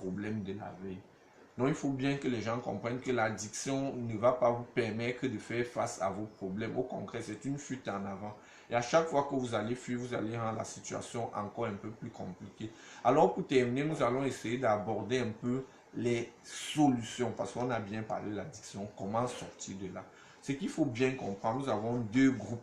problème de la veille. Donc il faut bien que les gens comprennent que l'addiction ne va pas vous permettre de faire face à vos problèmes. Au contraire, c'est une fuite en avant. Et à chaque fois que vous allez fuir, vous allez rendre la situation encore un peu plus compliquée. Alors pour terminer, nous allons essayer d'aborder un peu les solutions. Parce qu'on a bien parlé de l'addiction, comment sortir de là. Ce qu'il faut bien comprendre, nous avons deux groupes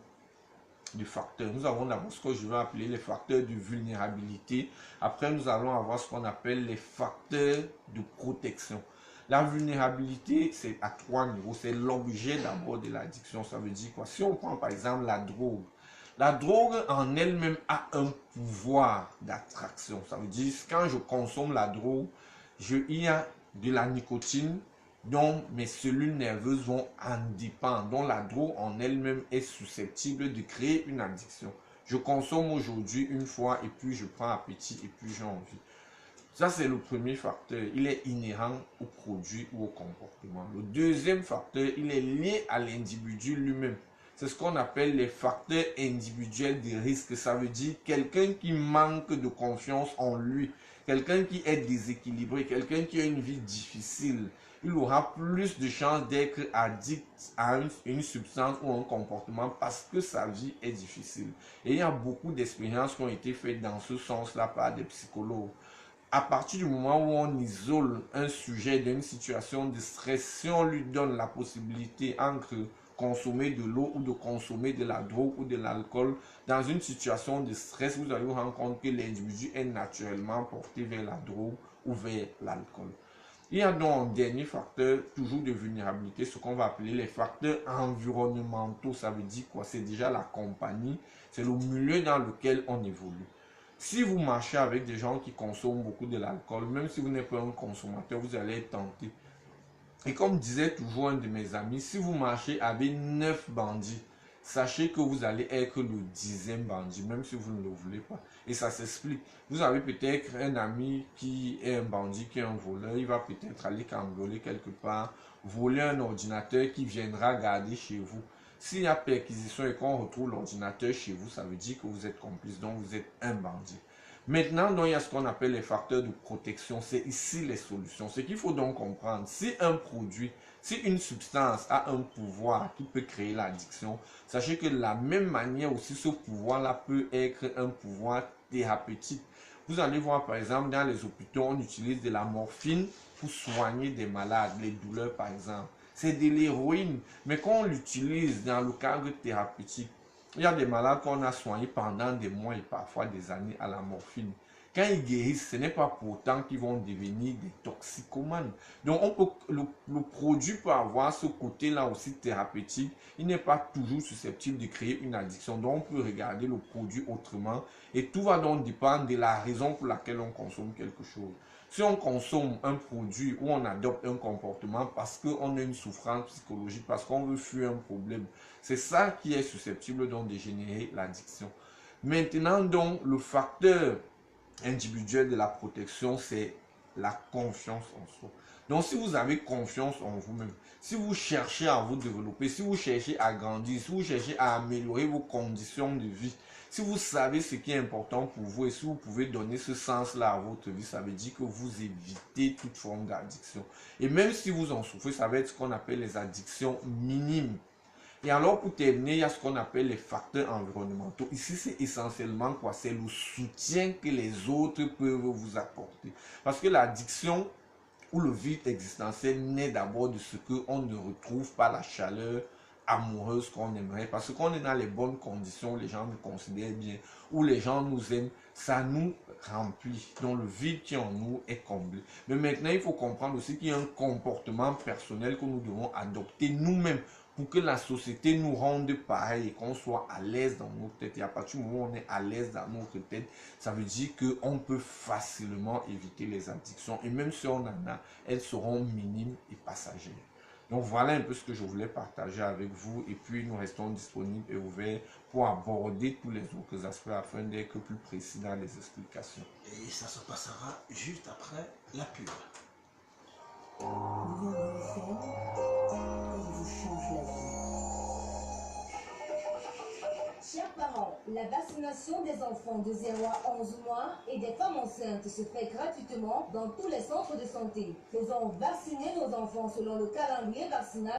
de facteurs. Nous avons d'abord ce que je vais appeler les facteurs de vulnérabilité. Après, nous allons avoir ce qu'on appelle les facteurs de protection. La vulnérabilité, c'est à trois niveaux. C'est l'objet d'abord de l'addiction. Ça veut dire quoi? Si on prend par exemple la drogue en elle-même a un pouvoir d'attraction. Ça veut dire quand je consomme la drogue, il y a de la nicotine, dont mes cellules nerveuses vont en dépendre, dont la drogue en elle-même est susceptible de créer une addiction. Je consomme aujourd'hui une fois et puis je prends appétit et puis j'ai envie. Ça, c'est le premier facteur. Il est inhérent au produit ou au comportement. Le deuxième facteur, il est lié à l'individu lui-même. C'est ce qu'on appelle les facteurs individuels de risque. Ça veut dire quelqu'un qui manque de confiance en lui, quelqu'un qui est déséquilibré, quelqu'un qui a une vie difficile. Il aura plus de chances d'être addict à une substance ou un comportement parce que sa vie est difficile. Et il y a beaucoup d'expériences qui ont été faites dans ce sens-là par des psychologues. À partir du moment où on isole un sujet d'une situation de stress, si on lui donne la possibilité entre consommer de l'eau ou de consommer de la drogue ou de l'alcool, dans une situation de stress, vous allez vous rendre compte que l'individu est naturellement porté vers la drogue ou vers l'alcool. Il y a donc un dernier facteur, toujours de vulnérabilité, ce qu'on va appeler les facteurs environnementaux. Ça veut dire quoi? C'est déjà la compagnie, c'est le milieu dans lequel on évolue. Si vous marchez avec des gens qui consomment beaucoup de l'alcool, même si vous n'êtes pas un consommateur, vous allez être tenté. Et comme disait toujours un de mes amis, si vous marchez avec 9 bandits, sachez que vous allez être le 10e bandit, même si vous ne le voulez pas. Et ça s'explique. Vous avez peut-être un ami qui est un bandit, qui est un voleur, il va peut-être aller cambrioler quelque part, voler un ordinateur qui viendra garder chez vous. S'il y a perquisition et qu'on retrouve l'ordinateur chez vous, ça veut dire que vous êtes complice, donc vous êtes un bandit. Maintenant, donc, il y a ce qu'on appelle les facteurs de protection. C'est ici les solutions. Ce qu'il faut donc comprendre, si un produit, si une substance a un pouvoir qui peut créer l'addiction, sachez que de la même manière aussi, ce pouvoir-là peut être un pouvoir thérapeutique. Vous allez voir, par exemple, dans les hôpitaux, on utilise de la morphine pour soigner des malades, les douleurs, par exemple. C'est de l'héroïne, mais quand on l'utilise dans le cadre thérapeutique, il y a des malades qu'on a soignés pendant des mois et parfois des années à la morphine. Quand ils guérissent, ce n'est pas pourtant qu'ils vont devenir des toxicomanes. Donc le produit peut avoir ce côté-là aussi thérapeutique. Il n'est pas toujours susceptible de créer une addiction. Donc on peut regarder le produit autrement. Et tout va donc dépendre de la raison pour laquelle on consomme quelque chose. Si on consomme un produit ou on adopte un comportement parce qu'on a une souffrance psychologique, parce qu'on veut fuir un problème, c'est ça qui est susceptible donc de générer l'addiction. Maintenant donc, le facteur individuel de la protection, c'est la confiance en soi. Donc si vous avez confiance en vous-même, si vous cherchez à vous développer, si vous cherchez à grandir, si vous cherchez à améliorer vos conditions de vie, si vous savez ce qui est important pour vous et si vous pouvez donner ce sens-là à votre vie, ça veut dire que vous évitez toute forme d'addiction. Et même si vous en souffrez, ça va être ce qu'on appelle les addictions minimes. Et alors pour terminer, il y a ce qu'on appelle les facteurs environnementaux. Ici, c'est essentiellement quoi? C'est le soutien que les autres peuvent vous apporter. Parce que l'addiction ou le vide existentiel naît d'abord de ce qu'on ne retrouve pas la chaleur amoureuse qu'on aimerait. Parce qu'on est dans les bonnes conditions, les gens nous considèrent bien, ou les gens nous aiment, ça nous remplit. Donc le vide qui est en nous est comblé. Mais maintenant, il faut comprendre aussi qu'il y a un comportement personnel que nous devons adopter nous-mêmes pour que la société nous rende pareil et qu'on soit à l'aise dans notre tête. Et à partir du moment où on est à l'aise dans notre tête, ça veut dire qu'on peut facilement éviter les addictions. Et même si on en a, elles seront minimes et passagères. Donc voilà un peu ce que je voulais partager avec vous. Et puis nous restons disponibles et ouverts pour aborder tous les autres aspects afin d'être plus précis dans les explications. Et ça se passera juste après la pub. Vous venez de faire, il vous change la vie. Chers parents, la vaccination des enfants de 0 à 11 mois et des femmes enceintes se fait gratuitement dans tous les centres de santé. Faisons vacciner nos enfants selon le calendrier vaccinal.